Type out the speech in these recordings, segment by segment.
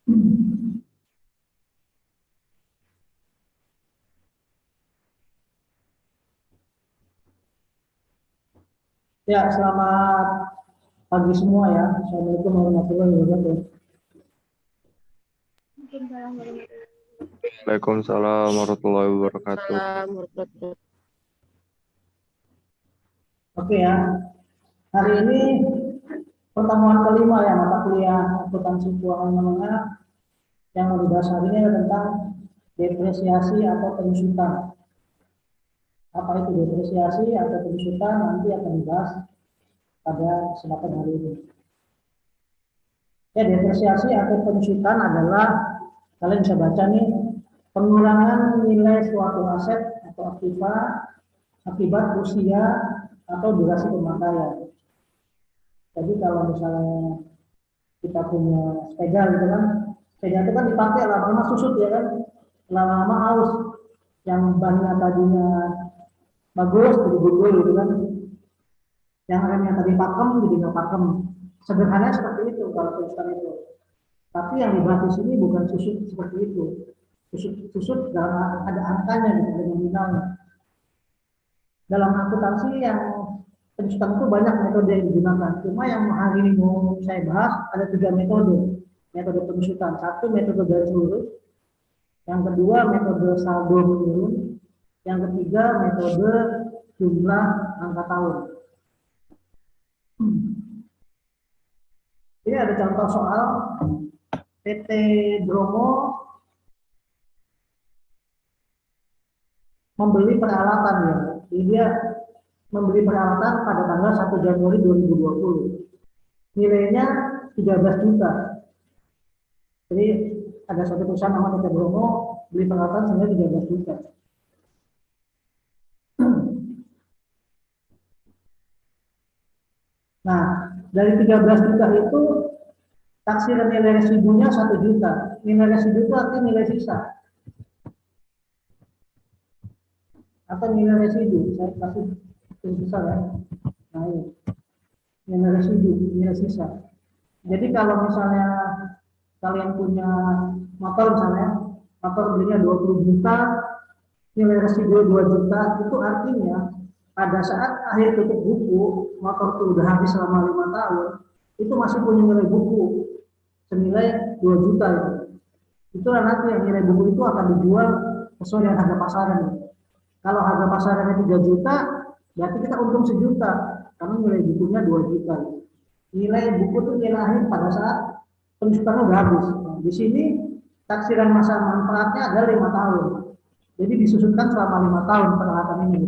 Ya, selamat pagi semua ya. Assalamualaikum warahmatullahi wabarakatuh. Waalaikumsalam warahmatullahi wabarakatuh. Oke ya, hari ini pertemuan kelima ya mata kuliah akuntansi keuangan menengah yang mau dibahas hari ini adalah tentang depresiasi atau penyusutan. Apa itu depresiasi atau penyusutan nanti akan dibahas pada kesempatan hari ini. Ya, depresiasi atau penyusutan adalah, kalian bisa baca nih, pengurangan nilai suatu aset atau aktiva akibat usia atau durasi pemakaian. Jadi kalau misalnya kita punya sepeda gitu kan, sepeda itu kan dipakai lama-lama susut ya kan, lama-lama aus, yang bannya tadinya bagus jadi gundul gitu kan, yang remnya tadi pakem jadi nggak pakem. Sederhananya seperti itu kalau tulisan itu. Tapi yang dibahas di sini bukan susut seperti itu. Susut dalam ada angkanya gitu, ada nominalnya. Dalam akuntansi yang penyusutan itu banyak metode yang digunakan. Cuma yang hari ini mau saya bahas ada 3 metode. Metode penyusutan. Satu, metode garis lurus. Yang kedua, metode saldo menurun. Yang ketiga, metode jumlah angka tahun. Ini ada contoh soal PT Bromo membeli peralatan ya. Jadi dia membeli peralatan pada tanggal 1 Januari 2020. Nilainya 13 juta. Jadi ada satu perusahaan nama PT Bromo beli peralatan senilai 13 juta. Nah, dari 13 juta itu taksiran nilai residunya 1 juta. Nilai residu itu artinya nilai sisa. Atau nilai residu, saya kasih sisa ya. Nah, ini. Nilai residu, nilai sisa. Jadi kalau misalnya kalian punya motor misalnya, motor belinya 20 juta, nilai residu 2 juta, itu artinya pada saat akhir tutup buku, motor itu udah habis selama 5 tahun, itu masih punya nilai buku senilai 2 juta itu. Itulah nanti yang nilai buku itu akan dijual sesuai dengan harga pasaran. Kalau harga pasarannya 3 juta, berarti kita untung 1 juta, karena nilai bukunya 2 juta. Nilai buku itu nilai akhir pada saat penyusutannya udah habis. Nah, di sini taksiran masa manfaatnya adalah 5 tahun. Jadi disusutkan selama 5 tahun peralatan ini.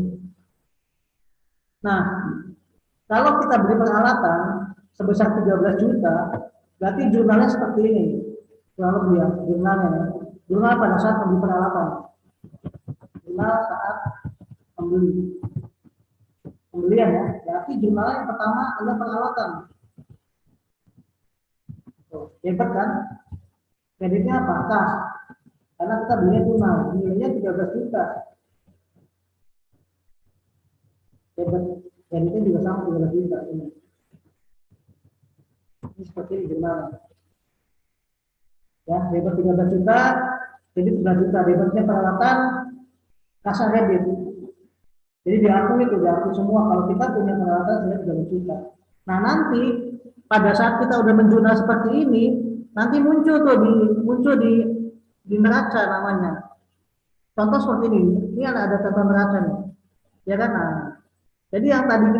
Nah, kalau kita beli peralatan sebesar 13 juta, berarti jurnalnya seperti ini. Kurang lebih ya, jurnalnya. Jurnal pada saat membeli peralatan. Jurnal saat pembelian ya. Berarti jurnal yang pertama adalah peralatan. Hebat kan? Kreditnya apa? Kas. Karena kita belinya tunai, nilainya 13 juta. Hebat. Kreditnya juga sama 13 juta. Ini seperti ini jurnal. Ya, debit 13 juta, kredit 11 juta. Debitnya peralatan, kasar kredit. Jadi diakui semua kalau kita punya peralatan senilai 13 juta. Nah, nanti pada saat kita udah menjurnal seperti ini, nanti muncul di neraca namanya. Contoh seperti ini. Ini ada contoh neraca nih. Ya kan? Nah, jadi yang tadi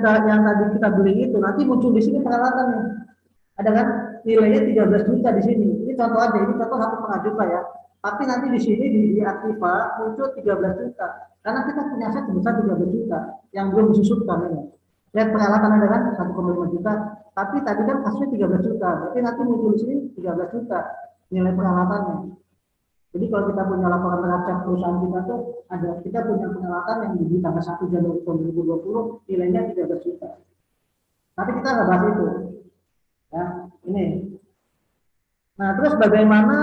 kita beli itu nanti muncul di sini peralatan nih. Ada kan? Nilainya 13 juta di sini. Ini contoh aja, ini contoh 1,5 juta ya. Tapi nanti di sini di aktiva muncul 13 juta. Karena kita punya aset sebesar 13 juta yang belum disusutkan ya. Lihat peralatan ada kan 1,5 juta. Tapi tadi kan kasusnya 13 juta. Berarti nanti muncul di sini 13 juta nilai peralatannya. Jadi kalau kita punya laporan neraca perusahaan kita tuh ada kita punya peralatan yang di tanggal 1 Januari 2020 nilainya 13 juta. Tapi kita nggak bahas itu. Ya, ini. Nah, terus bagaimana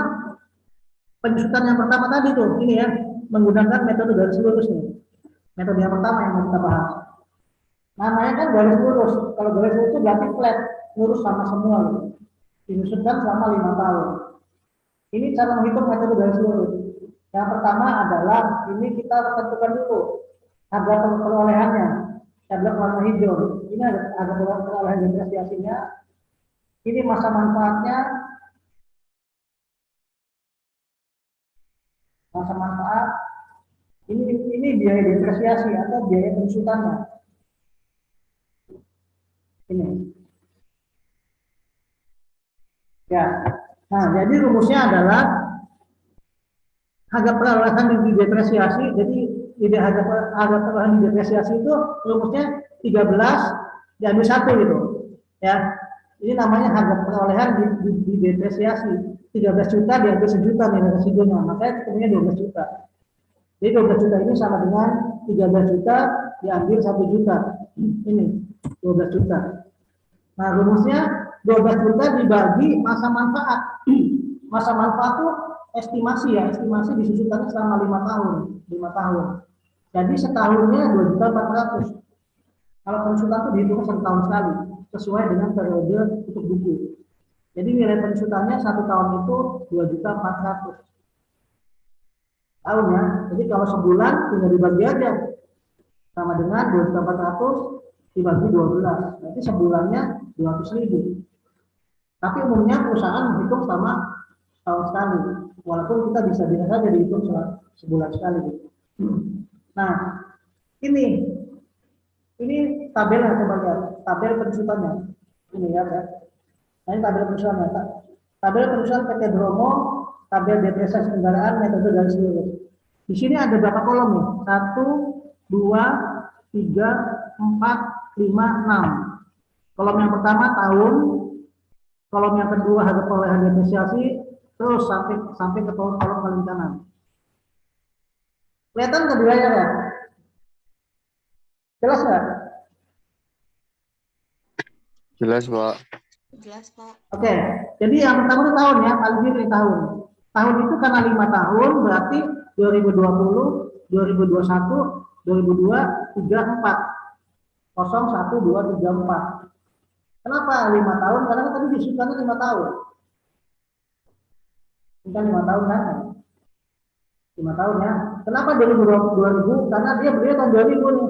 penyusutan yang pertama tadi tuh, ini ya, menggunakan metode garis lurus nih. Metode yang pertama yang mau kita bahas. Namanya kan garis lurus. Kalau garis lurus itu berarti flat, lurus sama semua gitu. Disusutkan selama 5 tahun. Ini cara menghitung metode garis lurus. Yang pertama adalah ini kita tentukan dulu harga perolehannya. Tablet warna hijau. Ini ada harga perolehan depresiasinya. Ini masa manfaatnya. Masa manfaat. Ini biaya depresiasi atau biaya pensutannya. Ini. Ya. Nah, jadi rumusnya adalah harga perolehan didepresiasi. Jadi harga perolehan didepresiasi itu rumusnya 13 diambil 1 gitu. Ya. Ini namanya harga perolehan didepresiasi. 13 juta diambil 1 juta nilai residunya. Makanya ketemunya 12 juta. Jadi 12 juta ini sama dengan 13 juta diambil 1 juta. Ini 12 juta. Nah, rumusnya 12 juta dibagi masa manfaat. Masa manfaat itu estimasi ya, estimasi disusunkan selama 5 tahun. 5 tahun. Jadi setahunnya 2.400.000. Kalau konsultan itu dihitung 1 tahun sekali, sesuai dengan periode tutup buku. Jadi nilai pensutannya 1 tahun itu 2.400.000. Tahun ya. Jadi kalau sebulan tinggal dibagi aja. Sama dengan 2.400.000 dibagi 12. Berarti sebulannya 200.000. Tapi umumnya perusahaan menghitung sama tahun sekali. Walaupun kita bisa saja dihitung sebulan sekali. Nah, ini tabelnya, coba lihat. Tabel pensutannya. Ini ya. Nah, ini tabel pensutannya. Tabel pensutan PT Bromo, tabel depresiasi kendaraan, metode garis lurus. Di sini ada berapa kolom nih? 1, 2, 3, 4, 5, 6. Kolom yang pertama tahun, kolom yang kedua harga perolehan depresiasi, terus sampai ke kolom paling kanan. Kelihatan nggak di layar ya? Jelas nggak? Jelas, Pak. Jelas, Pak. Oke, jadi yang pertama itu tahun ya, paling kiri tahun. Tahun itu karena 5 tahun, berarti 2020, 2021, 2002, 34. 0, 1, 2, 3, 4. Kenapa 5 tahun? Karena tadi disusunnya 5 tahun. Ini kan 5 tahun kan? 5 tahun ya. Kenapa 2000? Karena dia belinya tahun 2000 nih.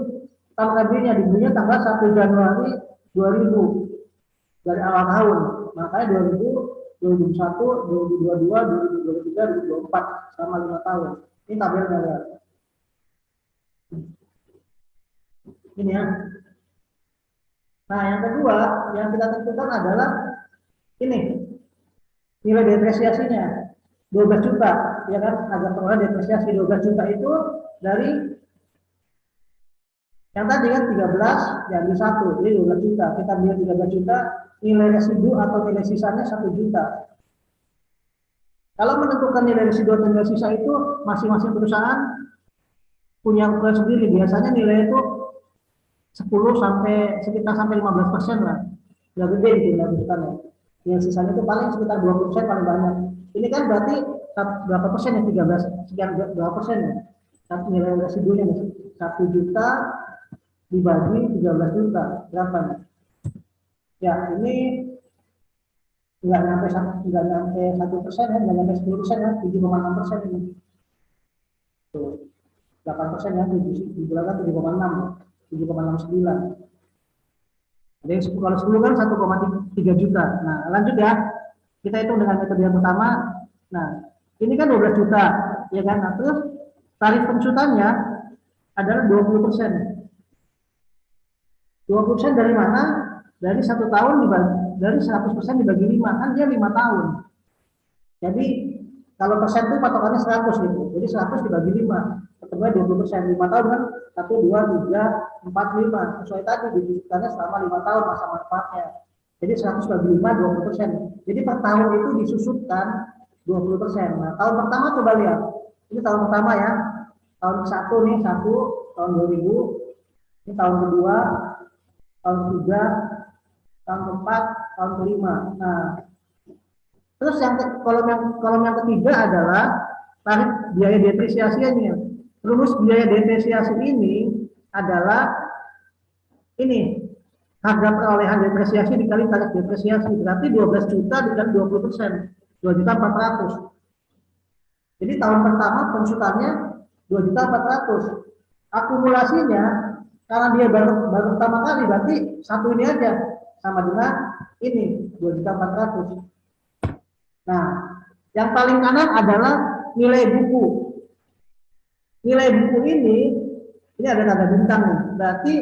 Tahun kerjanya dibelinya tanggal 1 Januari 2000. Dari awal tahun. Makanya 2000, 2001, 2022, 2023, 2024 selama 5 tahun. Ini tabelnya lihat. Ini ya. Nah, yang kedua yang kita tentukan adalah ini nilai depresiasinya 12 juta, ya kan? Harga perolehan depresiasi 12 juta itu dari yang tadi kan 13 diambil 1, jadi 12 juta. Kita ambil 13 juta, nilai residu atau nilai sisanya 1 juta. Kalau menentukan nilai residu atau nilai sisa itu masing-masing perusahaan punya ukuran sendiri. Biasanya nilai itu 10 sampai sekitar 15% lah. Nggak gede gitu nilai residunya. Yang sisanya itu paling sekitar 20% paling banyak. Ini kan berarti berapa persen ya? 13 sekian berapa persen ya? Satu nilai residunya 1 juta dibagi 13 juta berapa nih? Ya ini nggak nyampe 1% ya, nggak nyampe 10% ya, 7,6% ini. Tuh, 8% ya, dibulakan 7,69. Jadi kalau 10 kan 1,3 juta. Nah, lanjut ya. Kita hitung dengan metode yang pertama. Nah, ini kan 12 juta, ya kan? Nah, terus tarif pensutannya adalah 20%. 20% dari mana? Dari 1 tahun dari 100% dibagi 5, kan dia 5 tahun. Jadi kalau persen itu patokannya 100 gitu. Jadi 100 dibagi 5, ketemunya 20%. 5 tahun kan 1, 2, 3, 4, 5. Sesuai tadi diberikannya selama 5 tahun masa manfaatnya. Jadi 100 bagi 5, 20%. Jadi per tahun itu disusutkan 20%. Nah, tahun pertama coba lihat. Ini tahun pertama ya. Tahun ke-1 nih, 1 tahun 2000. Ini tahun kedua, tahun ketiga, tahun keempat, tahun kelima. Nah, terus kolom yang ketiga adalah tarif biaya depresiasinya. Rumus biaya depresiasi ini adalah ini harga perolehan depresiasi dikali tarif depresiasi, berarti 12 juta dikali 20%, 2.400.000. Jadi tahun pertama konsultannya 2.400.000. Akumulasinya karena dia baru pertama kali berarti satu ini aja sama dengan ini 2.400.000. Nah, yang paling kanan adalah nilai buku. Nilai buku ini ada tanda bintang nih. Berarti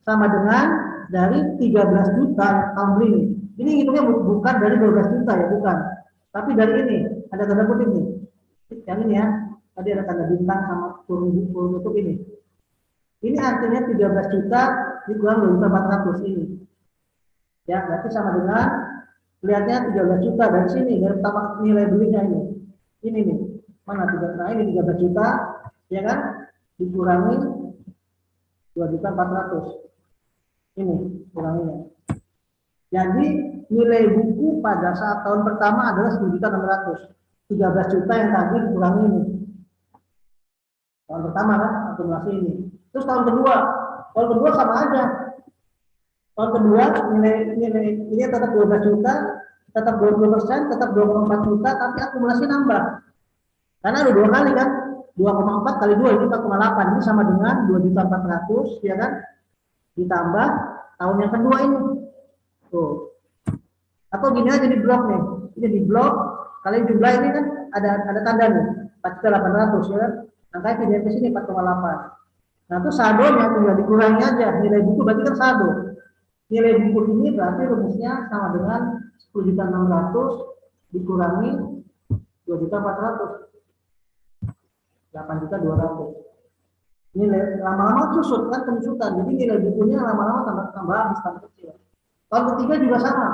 sama dengan dari 13 juta tahun ini. Ini hitungnya bukan dari 12 juta ya, bukan. Tapi dari ini ada tanda kutip nih. Yang ini ya. Tadi ada tanda bintang sama kurung tutup ini. Ini artinya 13 juta dikurang 2.400 ini. Ya, berarti sama dengan lihatnya 13 juta dari sini, dari pertama nilai belinya ini. Ini nih. Mana 13? Nah, ini 13 juta, ya kan? Dikurangi 2.400.000. Ini kuranginya. Jadi nilai buku pada saat tahun pertama adalah 10.600.000. 13 juta yang tadi dikurangi ini. Tahun pertama kan akumulasi ini. Terus tahun kedua sama aja. Tahun kedua nilai ini tetap 12 juta, tetap 20%, tetap 2,4 juta, tapi akumulasi nambah. Karena ada dua kali kan, 2,4 kali 2 ini 4,8. Ini sama dengan 2.400.000, ya kan? Ditambah tahun yang kedua ini. Tuh. Atau gini aja di blok nih. Ini di blok, kali jumlah ini kan ada tanda nih, 4.800.000 ya kan? Angkanya pindah ke sini 4,8. Nah, itu saldonya tinggal dikurangi aja. Nilai buku berarti kan saldo. Nilai buku ini berarti rumusnya sama dengan 10.600.000 dikurangi 2.400.000. 8.200.000. Nilai lama-lama susut kan pensutan. Jadi nilai bukunya lama-lama tambah habis tambah kecil. Tahun ketiga juga sama.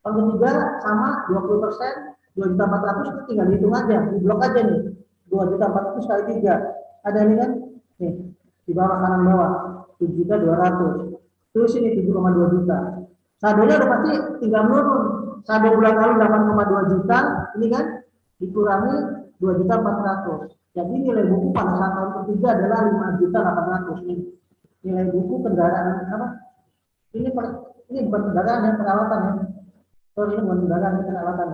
Tahun ketiga sama 20%, 2.400.000 itu tinggal dihitung aja, di blok aja nih. 2.400.000 kali 3. Ada ini kan? Nih, di bawah kanan bawah 7.200.000. Terus ini 7,2 juta. Saldonya udah pasti tinggal menurun. Saldo bulan lalu 8,2 juta, ini kan dikurangi 2.400.000. Jadi nilai buku pada saat tahun ketiga adalah 5.800.000. Ini nilai buku kendaraan apa? Ini bukan kendaraan yang perawatan ya. So, ini bukan kendaraan yang perawatan.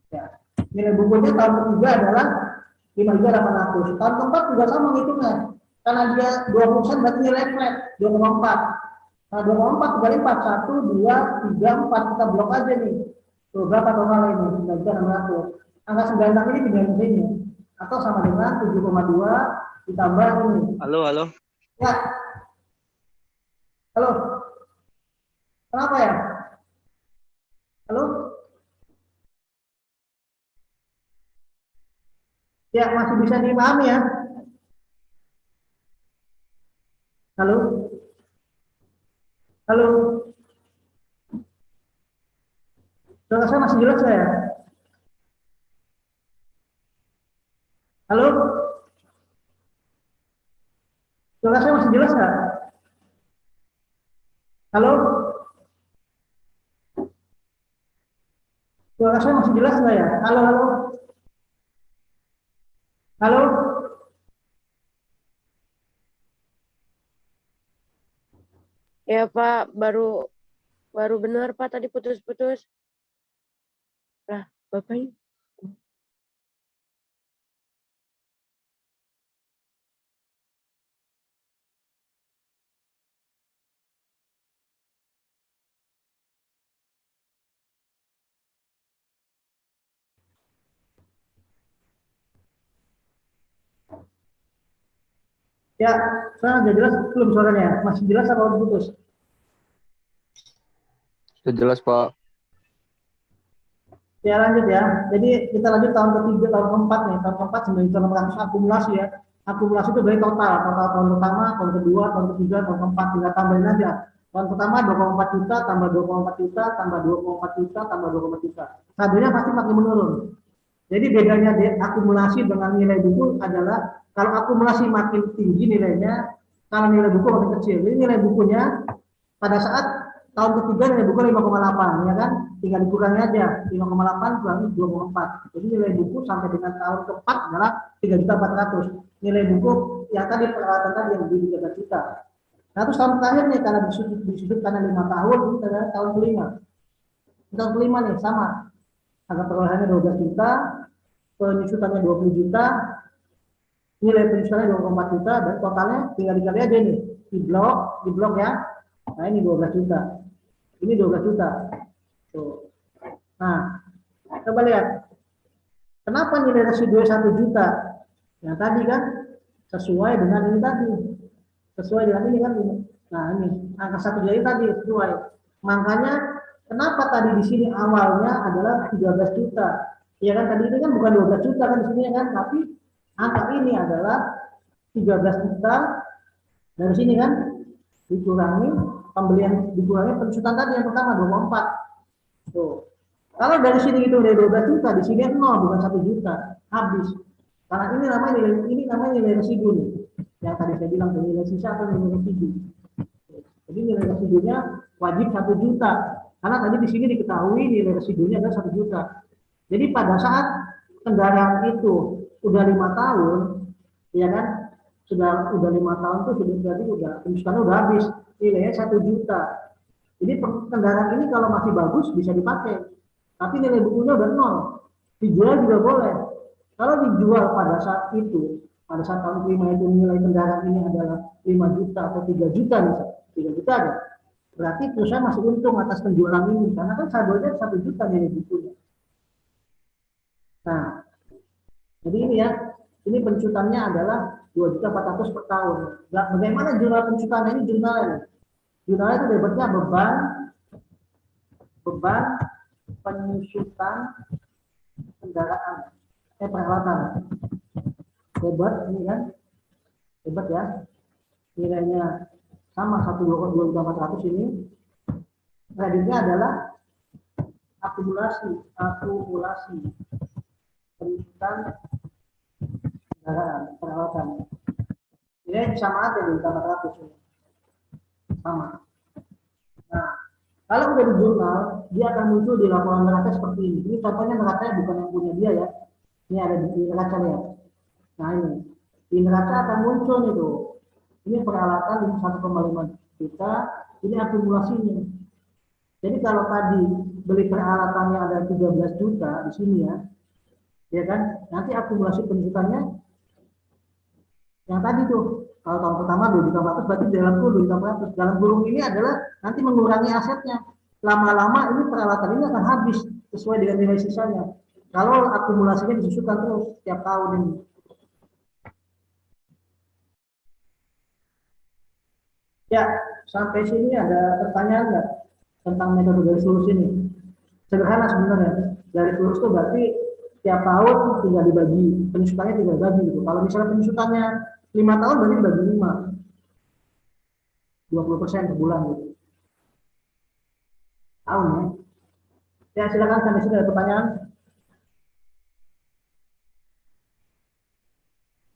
Ya. Nilai bukunya tahun ketiga adalah 5.800.000. Tahun keempat juga sama hitungnya. Karena dia 20% berarti nilai flat 2,4. Nah, 2,4 kali 4, 1, 2, 3, 4. Kita blok aja nih. Tuh, berapa total ini? 9.600. Angka 96 ini tinggal di sini. Atau sama dengan 7,2 ditambah ini. Halo. Ya. Halo. Kenapa ya? Halo? Ya, masih bisa dipahami ya? Halo? Halo? Suara saya masih jelas nggak ya? Halo? Suara saya masih jelas nggak? Halo? Suara saya masih jelas nggak ya? Halo? Halo? Ya Pak, baru benar Pak, tadi putus-putus. Lah, Bapaknya. Ya, sudah jelas belum suaranya? Masih jelas apa udah putus? Sudah jelas, Pak. Ya lanjut ya. Jadi kita lanjut tahun ketiga, tahun keempat nih. Tahun keempat 9.600 akumulasi ya. Akumulasi itu dari total tahun pertama, tahun kedua, tahun ketiga, tahun keempat. Tinggal tambahin aja. Tahun pertama 2,4 juta, tambah 2,4 juta, tambah 2,4 juta, tambah 2,4 juta. Saldonya pasti makin menurun. Jadi bedanya akumulasi dengan nilai buku adalah kalau akumulasi makin tinggi nilainya, kalau nilai buku makin kecil. Jadi nilai bukunya pada saat tahun ketiga nilai buku 5,8 ya kan, tinggal dikurangi aja 5,8 kurangi 2,4. Jadi nilai buku sampai dengan tahun keempat adalah 3.400.000. Nilai buku yang tadi peralatan tadi yang di 13 juta. Nah, terus tahun terakhir nih karena disudut karena 5 tahun, ini adalah tahun kelima. Tahun kelima nih sama, agak perolehannya 12 juta, penyusutannya 20 juta, nilai penyusutannya 24 juta, dan totalnya tinggal dikali aja nih di blok ya. Nah ini 12 juta, ini 12 juta. Tuh. Nah, coba lihat, kenapa nilai residu 1 juta? Yang tadi kan sesuai dengan ini tadi, sesuai dengan ini kan ini. Nah ini angka 1 juta ini tadi sesuai. Makanya kenapa tadi di sini awalnya adalah 13 juta? Ya kan tadi ini kan bukan 12 juta kan di sini kan, tapi angka ini adalah 13 juta dari sini kan dikurangi pembelian, dikurangi penyusutan tadi yang pertama 24. Tuh. Kalau dari sini itu dari 12 juta, di sini 0 bukan 1 juta, habis. Karena ini namanya nilai residu nih. Yang tadi saya bilang nilai sisa atau nilai residu. Jadi nilai residunya wajib 1 juta. Karena tadi di sini diketahui nilai residunya adalah 1 juta. Jadi pada saat kendaraan itu udah 5 tahun, ya kan? Udah 5 tahun tuh sudah berarti udah penyusutannya udah habis, nilainya 1 juta. Jadi kendaraan ini kalau masih bagus bisa dipakai. Tapi nilai bukunya udah 0. Dijual juga boleh. Kalau dijual pada saat itu, pada saat tahun kelima itu nilai kendaraan ini adalah 5 juta atau 3 juta misalnya, 3 juta ada. Berarti perusahaan masih untung atas penjualan ini, karena kan saldonya 1 juta nilai bukunya. Nah, jadi ini ya, ini penyusutannya adalah 2.400.000 per tahun. Bagaimana jurnal penyusutannya ini jurnalnya? Jurnalnya itu debetnya beban penyusutan kendaraan, peralatan. Debet ini kan, debet ya, nilainya sama 1.400.000 ini. Kreditnya adalah akumulasi penyusutan kendaraan, peralatan. Ini sama aja 2.400 ini. Sama. Nah, kalau udah di jurnal, dia akan muncul di laporan neraca seperti ini. Ini contohnya neracanya bukan yang punya dia ya. Ini ada di neraca lihat. Nah ini, di neraca akan muncul nih tuh. Ini peralatan 1,5 juta, ini akumulasinya. Jadi kalau tadi beli peralatannya ada 13 juta di sini ya kan? Nanti akumulasi penyusutannya yang tadi tuh. Kalau tahun pertama 2.400.000 berarti dalam kurung 2.400. Dalam kurung ini adalah nanti mengurangi asetnya. Lama-lama ini peralatan ini akan habis sesuai dengan nilai sisanya. Kalau akumulasinya disusukan terus setiap tahun ini. Ya, sampai sini ada pertanyaan nggak tentang metode garis lurus ini? Sederhana sebenarnya. Garis lurus itu berarti setiap tahun tinggal dibagi, penyusutannya tinggal dibagi gitu. Kalau misalnya penyusutannya 5 tahun berarti dibagi 5. 20% per bulan gitu. Tahun ya. Ya silakan sampai sini ada pertanyaan.